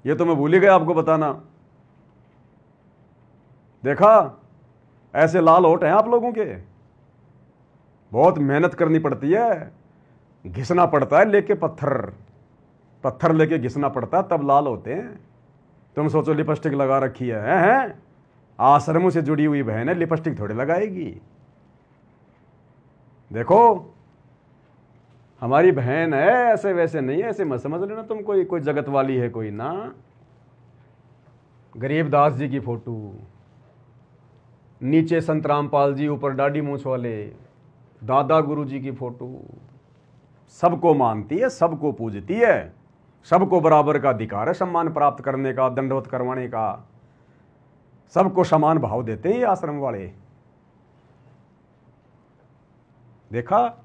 ये तो मैं भूल ही गया आपको बताना। देखा, ऐसे लाल होठ हैं आप लोगों के। बहुत मेहनत करनी पड़ती है, घिसना पड़ता है लेके पत्थर लेके घिसना पड़ता है, तब लाल होते हैं। तुम सोचो लिपस्टिक लगा रखी है? आश्रमों से जुड़ी हुई बहन है, लिपस्टिक थोड़ी लगाएगी। देखो हमारी बहन है, ऐसे वैसे नहीं है, ऐसे मत समझ लेना तुम कोई जगत वाली है कोई ना। गरीबदास जी की फोटो, नीचे संत रामपाल जी, ऊपर दाढ़ी मूंछ वाले दादा गुरु जी की फोटो। सबको मानती है, सबको पूजती है, सबको बराबर का अधिकार है सम्मान प्राप्त करने का, दंडवत करवाने का। सबको समान भाव देते हैं ये आश्रम वाले। देखा,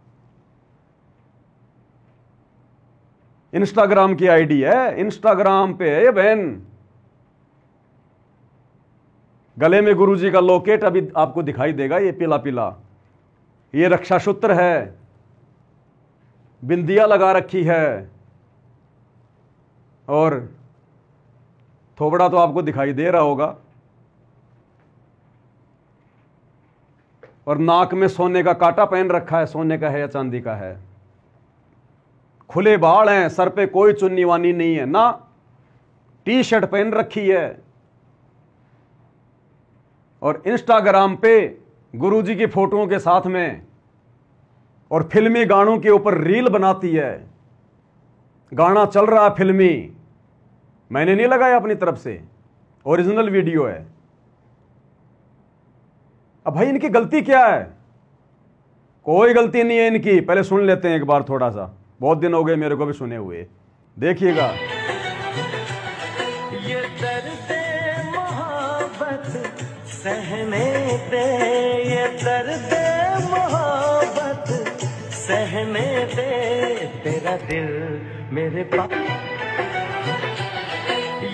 इंस्टाग्राम की आईडी है, इंस्टाग्राम पे है ये बहन। गले में गुरुजी का लॉकेट अभी आपको दिखाई देगा, ये पीला पीला, ये रक्षा सूत्र है, बिंदिया लगा रखी है, और थोबड़ा तो आपको दिखाई दे रहा होगा, और नाक में सोने का कांटा पहन रखा है। सोने का है या चांदी का है? खुले बाल हैं, सर पे कोई चुन्नी वानी नहीं है ना, टी शर्ट पहन रखी है, और इंस्टाग्राम पे गुरुजी की फोटोओं के साथ में और फिल्मी गानों के ऊपर रील बनाती है। गाना चल रहा है फिल्मी, मैंने नहीं लगाया अपनी तरफ से, ओरिजिनल वीडियो है। अब भाई इनकी गलती क्या है? कोई गलती नहीं है इनकी। पहले सुन लेते हैं एक बार थोड़ा सा, बहुत दिन हो गए मेरे को भी सुने हुए। देखिएगा। ये दर्द मोहब्बत सहने दे, ये दर्द मोहब्बत सहने दे, तेरा दिल मेरे पास।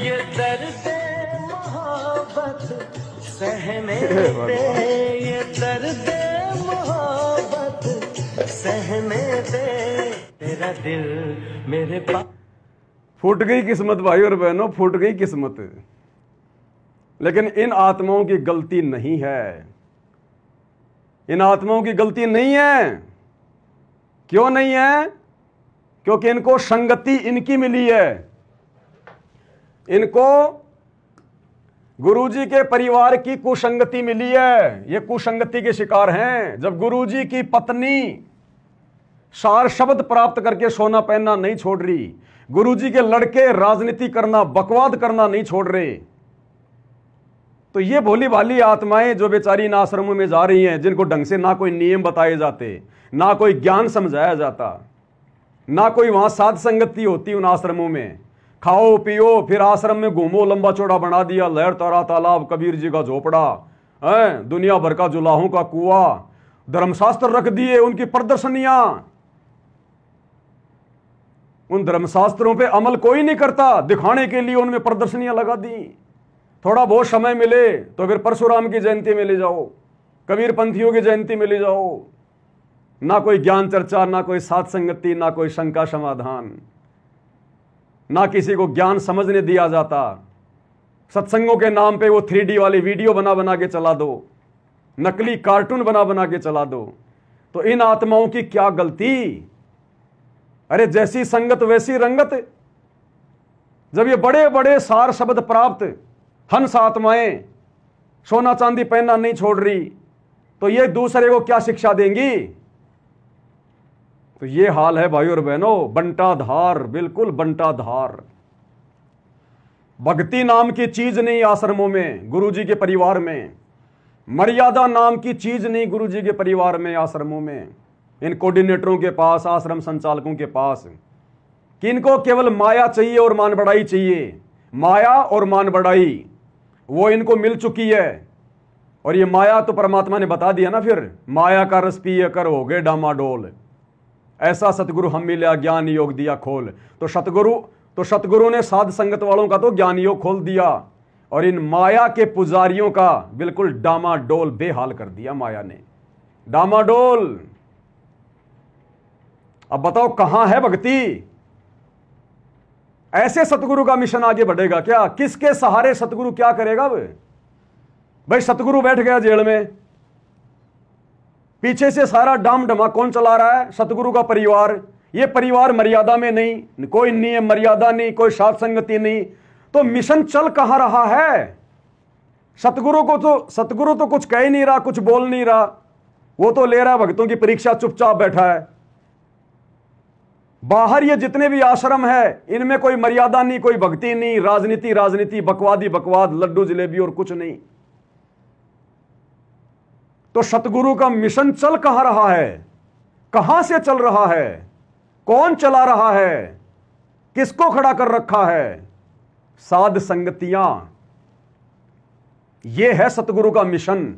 ये दर्द मोहब्बत सहने दे, ये दर्द मोहब्बत सहने दे, तेरा दिल मेरे पास। फूट गई किस्मत भाई और बहनों, फूट गई किस्मत। लेकिन इन आत्माओं की गलती नहीं है, इन आत्माओं की गलती नहीं है। क्यों नहीं है? क्योंकि इनको संगति इनकी मिली है। इनको गुरुजी के परिवार की कुसंगति मिली है, ये कुसंगति के शिकार हैं। जब गुरुजी की पत्नी सार शब्द प्राप्त करके सोना पहनना नहीं छोड़ रही, गुरुजी के लड़के राजनीति करना, बकवाद करना नहीं छोड़ रहे, तो ये भोली भाली आत्माएं जो बेचारी इन आश्रमों में जा रही हैं, जिनको ढंग से ना कोई नियम बताए जाते, ना कोई ज्ञान समझाया जाता, ना कोई वहां साध संगति होती उन आश्रमों में। खाओ पियो फिर आश्रम में घूमो, लंबा चौड़ा बना दिया, लहर तारा तालाब, कबीर जी का झोपड़ा है, दुनिया भर का जुलाहों का कुआं, धर्मशास्त्र रख दिए, उनकी प्रदर्शनियां। उन धर्मशास्त्रों पे अमल कोई नहीं करता, दिखाने के लिए उनमें प्रदर्शनियां लगा दी। थोड़ा बहुत समय मिले तो फिर परशुराम की जयंती में ले जाओ, कबीर पंथियों की जयंती में ले जाओ। ना कोई ज्ञान चर्चा, ना कोई साध संगति, ना कोई शंका समाधान, ना किसी को ज्ञान समझने दिया जाता। सत्संगों के नाम पे वो 3D वाली वीडियो बना बना के चला दो, नकली कार्टून बना बना के चला दो। तो इन आत्माओं की क्या गलती? अरे जैसी संगत वैसी रंगत। जब ये बड़े बड़े सार शब्द प्राप्त हंस आत्माएं सोना चांदी पहनना नहीं छोड़ रही, तो ये दूसरे को क्या शिक्षा देंगी? तो ये हाल है भाई और बहनों, बंटाधार, बिल्कुल बंटाधार। भक्ति नाम की चीज नहीं आश्रमों में, गुरुजी के परिवार में। मर्यादा नाम की चीज नहीं गुरुजी के परिवार में, आश्रमों में, इन कोऑर्डिनेटरों के पास, आश्रम संचालकों के पास। किनको केवल माया चाहिए और मान बढ़ाई चाहिए। माया और मान बढ़ाई वो इनको मिल चुकी है। और ये माया तो परमात्मा ने बता दिया ना, फिर माया का रस पिए कर हो गए डामाडोल, ऐसा सतगुरु हम मिला ज्ञान योग दिया खोल। तो सतगुरु ने साध संगत वालों का तो ज्ञान योग खोल दिया, और इन माया के पुजारियों का बिल्कुल डामाडोल बेहाल कर दिया माया ने, डामाडोल। अब बताओ कहां है भक्ति? ऐसे सतगुरु का मिशन आगे बढ़ेगा क्या? किसके सहारे सतगुरु क्या करेगा? भाई सतगुरु बैठ गया जेल में, पीछे से सारा डाम डमा कौन चला रहा है? सतगुरु का परिवार। ये परिवार मर्यादा में नहीं, कोई नियम मर्यादा नहीं, कोई साध संगति नहीं, तो मिशन चल कहां रहा है? सतगुरु तो कुछ कह ही नहीं रहा, कुछ बोल नहीं रहा, वो तो ले रहा है भक्तों की परीक्षा, चुपचाप बैठा है। बाहर ये जितने भी आश्रम है इनमें कोई मर्यादा नहीं, कोई भक्ति नहीं, राजनीति, बकवादी बकवाद, लड्डू जलेबी और कुछ नहीं। तो सतगुरु का मिशन चल कहां रहा है? कहां से चल रहा है? कौन चला रहा है? किसको खड़ा कर रखा है? साध संगतियां। यह है सतगुरु का मिशन।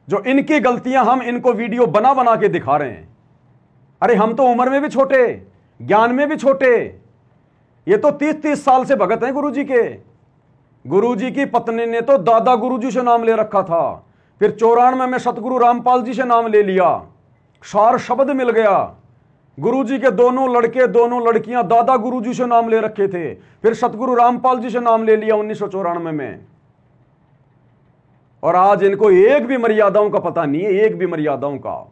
जो इनकी गलतियां हम इनको वीडियो बना बना के दिखा रहे हैं। अरे हम तो उम्र में भी छोटे, ज्ञान में भी छोटे, ये तो 30-30 साल से भगत हैं गुरुजी के। गुरुजी की पत्नी ने तो दादा गुरुजी से नाम ले रखा था, फिर 94 में सतगुरु रामपाल जी से नाम ले लिया, सार शब्द मिल गया। गुरुजी के दोनों लड़के दोनों लड़कियां दादा गुरुजी से नाम ले रखे थे, फिर सतगुरु रामपाल जी से नाम ले लिया 1994 में। और आज इनको एक भी मर्यादाओं का पता नहीं है, एक भी मर्यादाओं का।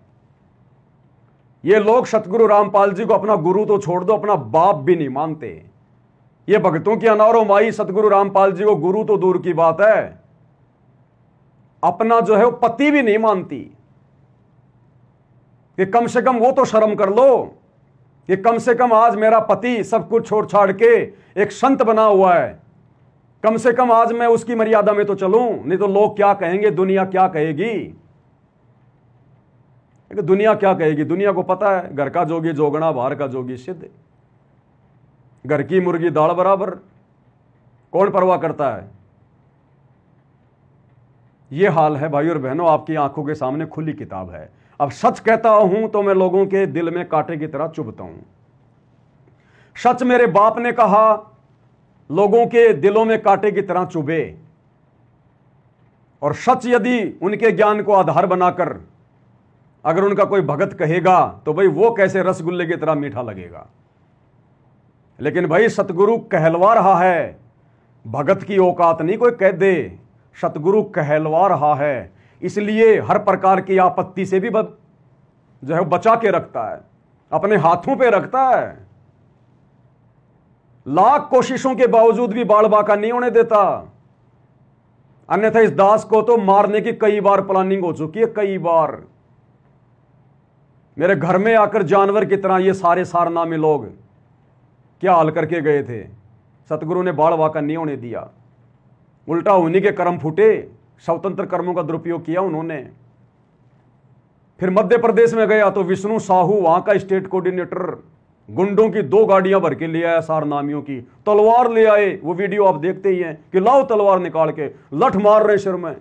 ये लोग सतगुरु रामपाल जी को अपना गुरु तो छोड़ दो, अपना बाप भी नहीं मानते। ये भक्तों की अनारो माई सतगुरु रामपाल जी को गुरु तो दूर की बात है, अपना जो है वो पति भी नहीं मानती। कि कम से कम वो तो शर्म कर लो कि कम से कम आज मेरा पति सब कुछ छोड़ छाड़ के एक संत बना हुआ है, कम से कम आज मैं उसकी मर्यादा में तो चलूं, नहीं तो लोग क्या कहेंगे, दुनिया क्या कहेगी। दुनिया क्या कहेगी? दुनिया को पता है, घर का जोगी जोगना, बाहर का जोगी सिद्ध। घर की मुर्गी दाल बराबर, कौन परवाह करता है? यह हाल है भाई और बहनों, आपकी आंखों के सामने खुली किताब है। अब सच कहता हूं तो मैं लोगों के दिल में कांटे की तरह चुभता हूं। सच मेरे बाप ने कहा, लोगों के दिलों में कांटे की तरह चुभे। और सच यदि उनके ज्ञान को आधार बनाकर अगर उनका कोई भगत कहेगा तो भाई वो कैसे रसगुल्ले की तरह मीठा लगेगा। लेकिन भाई सतगुरु कहलवा रहा है, भगत की औकात नहीं कोई कह दे, सतगुरु कहलवा रहा है, इसलिए हर प्रकार की आपत्ति से भी जो है बचा के रखता है, अपने हाथों पे रखता है। लाख कोशिशों के बावजूद भी बाल बाका नहीं होने देता, अन्यथा इस दास को तो मारने की कई बार प्लानिंग हो चुकी है, कई बार। मेरे घर में आकर जानवर की तरह ये सारे सारनामे लोग क्या हाल करके गए थे। सतगुरु ने बाल बाका नहीं होने दिया, उल्टा उन्हीं के कर्म फूटे, स्वतंत्र कर्मों का दुरुपयोग किया उन्होंने। फिर मध्य प्रदेश में गया तो विष्णु साहू वहां का स्टेट कोऑर्डिनेटर गुंडों की 2 गाड़ियां भर के ले आया, सारनामियों की, तलवार ले आए। वो वीडियो आप देखते ही हैं कि लाओ तलवार निकाल के लठ मार रहे सिर में।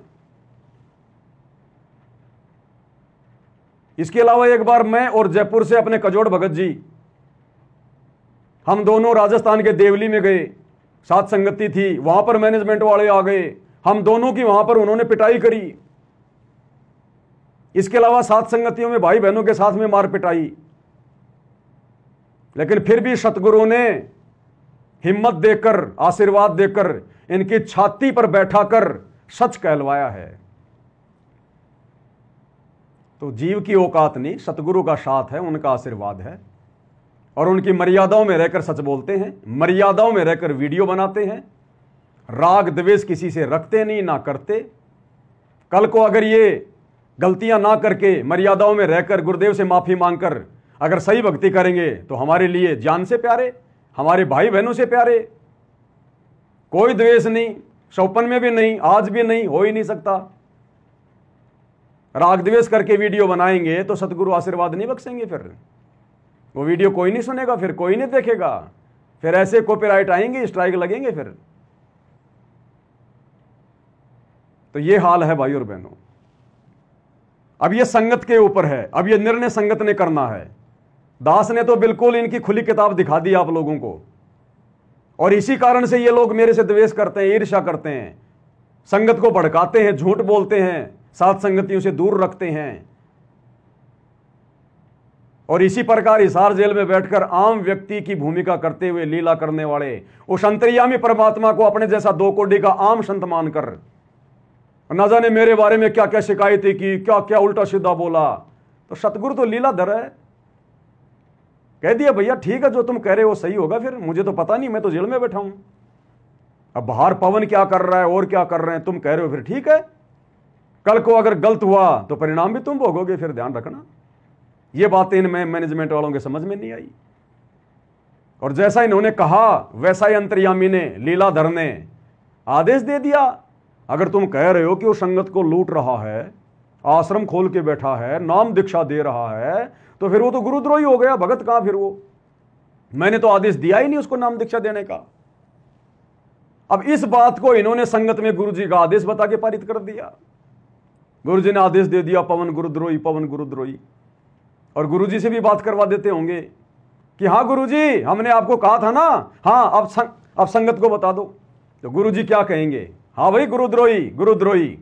इसके अलावा एक बार मैं और जयपुर से अपने कजोड़ भगत जी, हम दोनों राजस्थान के देवली में गए, साथ संगति थी, वहां पर मैनेजमेंट वाले आ गए, हम दोनों की वहां पर उन्होंने पिटाई करी। इसके अलावा साथ संगतियों में भाई बहनों के साथ में मार पिटाई। लेकिन फिर भी सतगुरु ने हिम्मत देकर, आशीर्वाद देकर इनकी छाती पर बैठाकर सच कहलवाया है। तो जीव की औकात नहीं, सतगुरु का साथ है, उनका आशीर्वाद है। और उनकी मर्यादाओं में रहकर सच बोलते हैं, मर्यादाओं में रहकर वीडियो बनाते हैं, राग द्वेष किसी से रखते नहीं, ना करते। कल को अगर ये गलतियां ना करके मर्यादाओं में रहकर गुरुदेव से माफी मांगकर अगर सही भक्ति करेंगे तो हमारे लिए जान से प्यारे, हमारे भाई बहनों से प्यारे। कोई द्वेष नहीं, शौपन में भी नहीं, आज भी नहीं, हो ही नहीं सकता। राग द्वेष करके वीडियो बनाएंगे तो सतगुरु आशीर्वाद नहीं बख्शेंगे। फिर वो वीडियो कोई नहीं सुनेगा, फिर कोई नहीं देखेगा, फिर ऐसे कॉपीराइट आएंगे, स्ट्राइक लगेंगे फिर। तो ये हाल है भाई और बहनों। अब ये संगत के ऊपर है, अब ये निर्णय संगत ने करना है। दास ने तो बिल्कुल इनकी खुली किताब दिखा दी आप लोगों को, और इसी कारण से ये लोग मेरे से द्वेष करते हैं, ईर्ष्या करते हैं, संगत को भड़काते हैं, झूठ बोलते हैं, साथ संगतियों से दूर रखते हैं। और इसी प्रकार हिसार जेल में बैठकर आम व्यक्ति की भूमिका करते हुए लीला करने वाले उस अंतर्यामी परमात्मा को अपने जैसा 2 कोड़ी का आम संत मानकर न जाने मेरे बारे में क्या क्या शिकायतें की, क्या क्या उल्टा सीधा बोला, तो सतगुरु तो लीलाधर है। कह दिया भैया ठीक है, जो तुम कह रहे हो सही होगा, फिर मुझे तो पता नहीं, मैं तो जेल में बैठा हूं। अब बाहर पवन क्या कर रहा है और क्या कर रहे हैं तुम कह रहे हो, फिर ठीक है, कल को अगर गलत हुआ तो परिणाम भी तुम भोगोगे, फिर ध्यान रखना। ये बातें इनमें मैनेजमेंट वालों के समझ में नहीं आई। और जैसा इन्होंने कहा वैसा ही अंतर्यामी ने, लीलाधर ने आदेश दे दिया, अगर तुम कह रहे हो कि वो संगत को लूट रहा है, आश्रम खोल के बैठा है, नाम दीक्षा दे रहा है, तो फिर वो तो गुरुद्रोही हो गया, भगत कहां फिर वो? मैंने तो आदेश दिया ही नहीं उसको नाम दीक्षा देने का। अब इस बात को इन्होंने संगत में गुरुजी का आदेश बता के पारित कर दिया। गुरुजी ने आदेश दे दिया पवन गुरुद्रोही, पवन गुरुद्रोही। और गुरुजी से भी बात करवा देते होंगे कि हाँ गुरुजी, हमने आपको कहा था ना, हाँ अब संगत को बता दो। तो गुरुजी क्या कहेंगे? हाँ भाई गुरुद्रोही, गुरुद्रोही।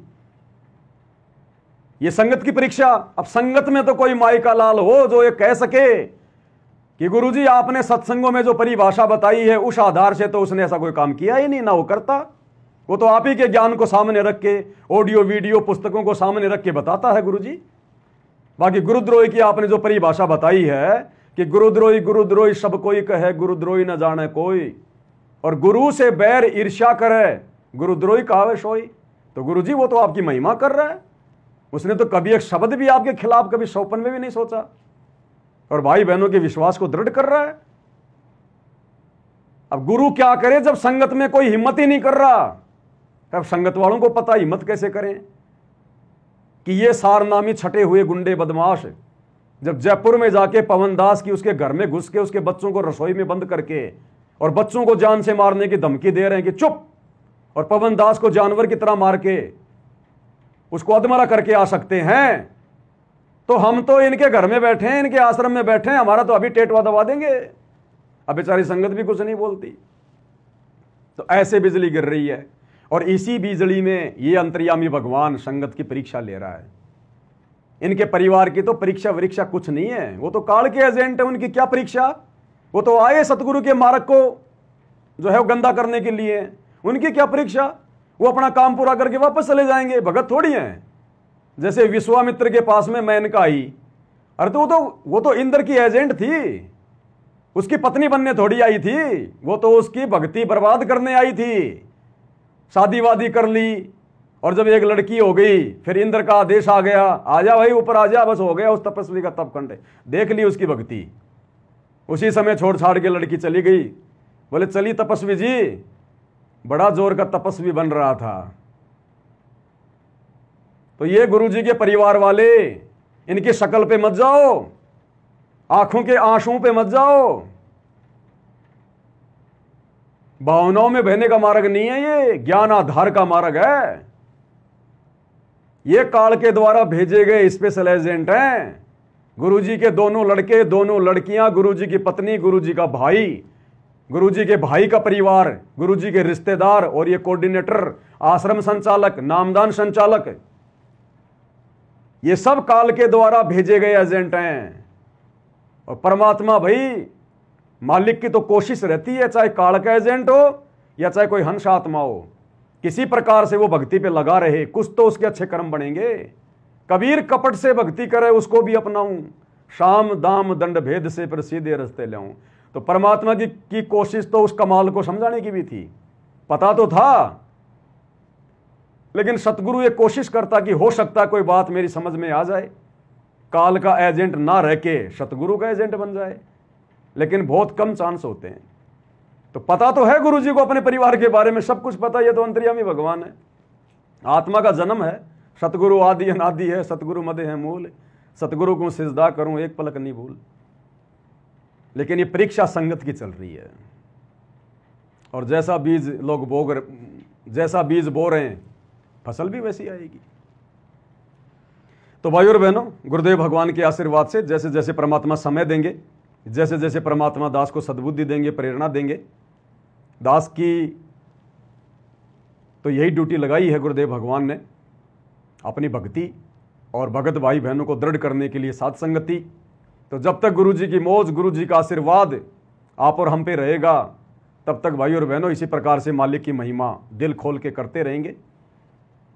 ये संगत की परीक्षा। अब संगत में तो कोई माई का लाल हो जो ये कह सके कि गुरुजी आपने सत्संगों में जो परिभाषा बताई है उस आधार से तो उसने ऐसा कोई काम किया ही नहीं, ना वो करता। वो तो आप ही के ज्ञान को सामने रख के, ऑडियो वीडियो पुस्तकों को सामने रख के बताता है गुरुजी। बाकी गुरुद्रोही की आपने जो परिभाषा बताई है कि गुरुद्रोही गुरुद्रोही सब कोई कहे, गुरुद्रोही न जाने कोई, और गुरु से बैर ईर्ष्या करे, गुरुद्रोही कहावे सोई। तो गुरुजी वो तो आपकी महिमा कर रहा है, उसने तो कभी एक शब्द भी आपके खिलाफ कभी सौपन में भी नहीं सोचा, और भाई बहनों के विश्वास को दृढ़ कर रहा है। अब गुरु क्या करे जब संगत में कोई हिम्मत ही नहीं कर रहा? अब संगत वालों को पता हिम्मत कैसे करें कि ये सारनामी छटे हुए गुंडे बदमाश जब जयपुर में जाके पवन दास की उसके घर में घुस के उसके बच्चों को रसोई में बंद करके और बच्चों को जान से मारने की धमकी दे रहे हैं कि चुप, और पवन दास को जानवर की तरह मार के उसको अधमरा करके आ सकते हैं, तो हम तो इनके घर में बैठे हैं, इनके आश्रम में बैठे हैं, हमारा तो अभी टेटवा दबा देंगे। अब बेचारी संगत भी कुछ नहीं बोलती। तो ऐसे बिजली गिर रही है, और इसी बिजली में ये अंतर्यामी भगवान संगत की परीक्षा ले रहा है। इनके परिवार की तो परीक्षा वरीक्षा कुछ नहीं है, वो तो काल के एजेंट है। उनकी क्या परीक्षा? वो तो आए सतगुरु के मार्ग को जो है वो गंदा करने के लिए। उनकी क्या परीक्षा? वो अपना काम पूरा करके वापस चले जाएंगे, भगत थोड़ी हैं। जैसे विश्वामित्र के पास में मेनका आई, अरे तो वो तो इंद्र की एजेंट थी, उसकी पत्नी बनने थोड़ी आई थी, वो तो उसकी भक्ति बर्बाद करने आई थी। शादी वादी कर ली, और जब एक लड़की हो गई फिर इंद्र का आदेश आ गया, आजा भाई ऊपर आजा, बस हो गया उस तपस्वी का तप कंड, देख ली उसकी भक्ति। उसी समय छोड़ छाड़ के लड़की चली गई। बोले चली तपस्वी जी, बड़ा जोर का तपस्वी बन रहा था। तो ये गुरुजी के परिवार वाले, इनकी शक्ल पे मत जाओ, आंखों के आंसुओं पे मत जाओ, भावनाओं में बहने का मार्ग नहीं है, ये ज्ञान आधार का मार्ग है। ये काल के द्वारा भेजे गए स्पेशल एजेंट हैं। गुरुजी के दोनों लड़के, दोनों लड़कियां, गुरुजी की पत्नी, गुरुजी का भाई, गुरुजी के भाई का परिवार, गुरुजी के रिश्तेदार, और ये कोऑर्डिनेटर, आश्रम संचालक, नामदान संचालक, ये सब काल के द्वारा भेजे गए एजेंट हैं। और परमात्मा भाई मालिक की तो कोशिश रहती है, चाहे काल का एजेंट हो या चाहे कोई हंस आत्मा हो, किसी प्रकार से वो भक्ति पे लगा रहे, कुछ तो उसके अच्छे कर्म बनेंगे। कबीर कपट से भक्ति करे उसको भी अपनाऊं, शाम दाम दंड भेद से पर सीधे रास्ते लाऊं। तो परमात्मा की कोशिश तो उस कमाल को समझाने की भी थी, पता तो था, लेकिन सतगुरु ये कोशिश करता कि हो सकता कोई बात मेरी समझ में आ जाए, काल का एजेंट ना रह के सतगुरु का एजेंट बन जाए, लेकिन बहुत कम चांस होते हैं। तो पता तो है गुरुजी को अपने परिवार के बारे में सब कुछ पता, ये तो अंतर्यामी भगवान है, आत्मा का जन्म है, सतगुरु आदि अनादि है, सतगुरु मदे है मूल, सतगुरु को सिजदा करूं एक पलक नहीं भूल। लेकिन ये परीक्षा संगत की चल रही है, और जैसा बीज लोग जैसा बीज बो रहे हैं फसल भी वैसी आएगी। तो भाइयों और बहनों, गुरुदेव भगवान के आशीर्वाद से जैसे जैसे परमात्मा समय देंगे, जैसे जैसे परमात्मा दास को सद्बुद्धि देंगे, प्रेरणा देंगे, दास की तो यही ड्यूटी लगाई है गुरुदेव भगवान ने, अपनी भक्ति और भगत भाई बहनों को दृढ़ करने के लिए साथ संगति, तो जब तक गुरु जी की मौज, गुरु जी का आशीर्वाद आप और हम पे रहेगा, तब तक भाई और बहनों इसी प्रकार से मालिक की महिमा दिल खोल के करते रहेंगे।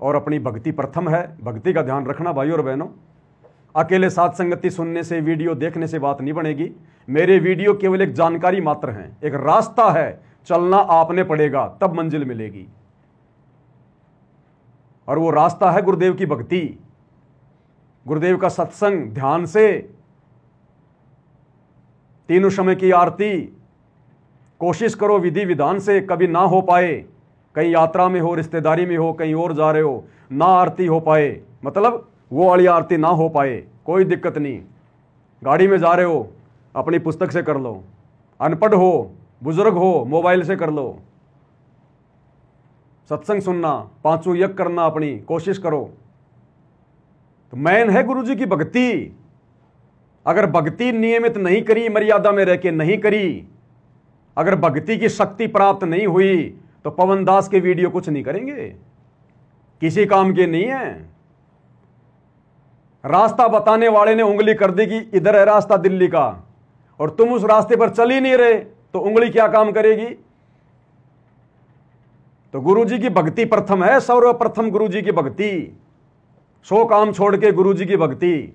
और अपनी भक्ति प्रथम है, भक्ति का ध्यान रखना भाई और बहनों। अकेले साथ संगति सुनने से, वीडियो देखने से बात नहीं बनेगी। मेरे वीडियो केवल एक जानकारी मात्र हैं, एक रास्ता है, चलना आपने पड़ेगा, तब मंजिल मिलेगी। और वो रास्ता है गुरुदेव की भक्ति, गुरुदेव का सत्संग, ध्यान से, तीनों समय की आरती। कोशिश करो विधि विधान से, कभी ना हो पाए, कहीं यात्रा में हो, रिश्तेदारी में हो, कहीं और जा रहे हो, ना आरती हो पाए, मतलब वो वाली आरती ना हो पाए, कोई दिक्कत नहीं। गाड़ी में जा रहे हो, अपनी पुस्तक से कर लो, अनपढ़ हो, बुजुर्ग हो, मोबाइल से कर लो। सत्संग सुनना, पांचों यज्ञ करना, अपनी कोशिश करो। तो मेन है गुरु जी की भक्ति। अगर भक्ति नियमित नहीं करी, मर्यादा में रह के नहीं करी, अगर भक्ति की शक्ति प्राप्त नहीं हुई, तो पवन दास के वीडियो कुछ नहीं करेंगे, किसी काम के नहीं है। रास्ता बताने वाले ने उंगली कर दी कि इधर है रास्ता दिल्ली का, और तुम उस रास्ते पर चल ही नहीं रहे, तो उंगली क्या काम करेगी। तो गुरु जी की भक्ति प्रथम है, सर्वप्रथम गुरु जी की भक्ति। 100 काम छोड़ के गुरु जी की भक्ति।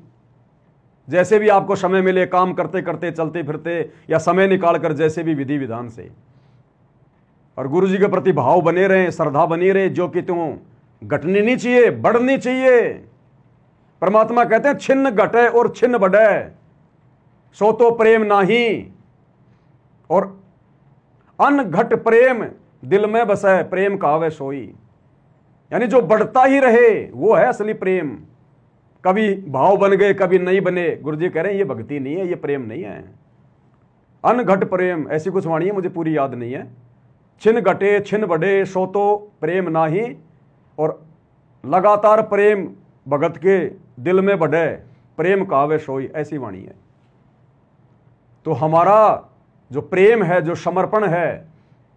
जैसे भी आपको समय मिले, काम करते करते, चलते फिरते, या समय निकालकर, जैसे भी विधि विधान से, और गुरु जी के प्रति भाव बने रहे, श्रद्धा बनी रहे, जो कि तुम घटनी नहीं चाहिए, बढ़नी चाहिए। परमात्मा कहते हैं छिन्न घटे और छिन्न बढ़े, सो तो प्रेम नाही, और अनघट प्रेम दिल में बसे, प्रेम कहावे सोई। यानी जो बढ़ता ही रहे वो है असली प्रेम। कभी भाव बन गए, कभी नहीं बने, गुरु जी कह रहे हैं ये भक्ति नहीं है, ये प्रेम नहीं है। अनघट प्रेम, ऐसी कुछ वाणी है, मुझे पूरी याद नहीं है। छिन्न घटे छिन्न बढ़े, सो तो प्रेम नाही, और लगातार प्रेम भगत के दिल में बढ़े, प्रेम कहावे सोई, ऐसी वाणी है। तो हमारा जो प्रेम है, जो समर्पण है,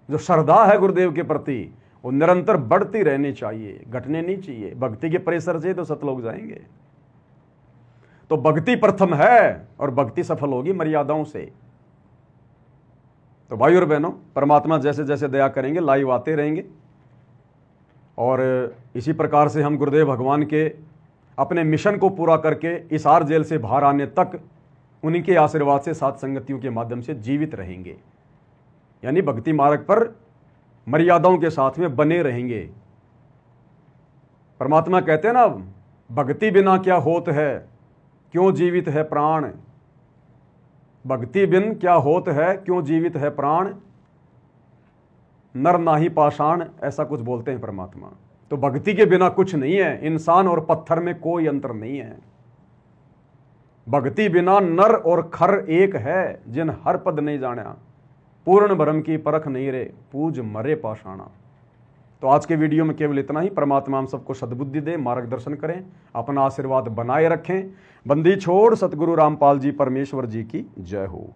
जो श्रद्धा है गुरुदेव के प्रति, वो निरंतर बढ़ती रहनी चाहिए, घटने नहीं चाहिए। भक्ति के प्रेशर से तो सतलोक जाएंगे। तो भक्ति प्रथम है, और भक्ति सफल होगी मर्यादाओं से। तो भाई और बहनों, परमात्मा जैसे जैसे दया करेंगे, लाइव आते रहेंगे। और इसी प्रकार से हम गुरुदेव भगवान के अपने मिशन को पूरा करके हिसार जेल से बाहर आने तक उन्हीं के आशीर्वाद से, साथ संगतियों के माध्यम से जीवित रहेंगे। यानी भक्ति मार्ग पर मर्यादाओं के साथ में बने रहेंगे। परमात्मा कहते हैं ना, भक्ति बिना क्या होत है, क्यों जीवित है प्राण। भक्ति बिन क्या होत है, क्यों जीवित है प्राण, नर नाही पाषाण, ऐसा कुछ बोलते हैं परमात्मा। तो भक्ति के बिना कुछ नहीं है, इंसान और पत्थर में कोई अंतर नहीं है। भक्ति बिना नर और खर एक है, जिन हर पद नहीं जाना, पूर्ण भरम की परख नहीं रे, पूज मरे पाषाणा। तो आज के वीडियो में केवल इतना ही। परमात्मा हम सबको सद्बुद्धि दे, मार्गदर्शन करें, अपना आशीर्वाद बनाए रखें। बंदी छोड़ सतगुरु रामपाल जी परमेश्वर जी की जय हो।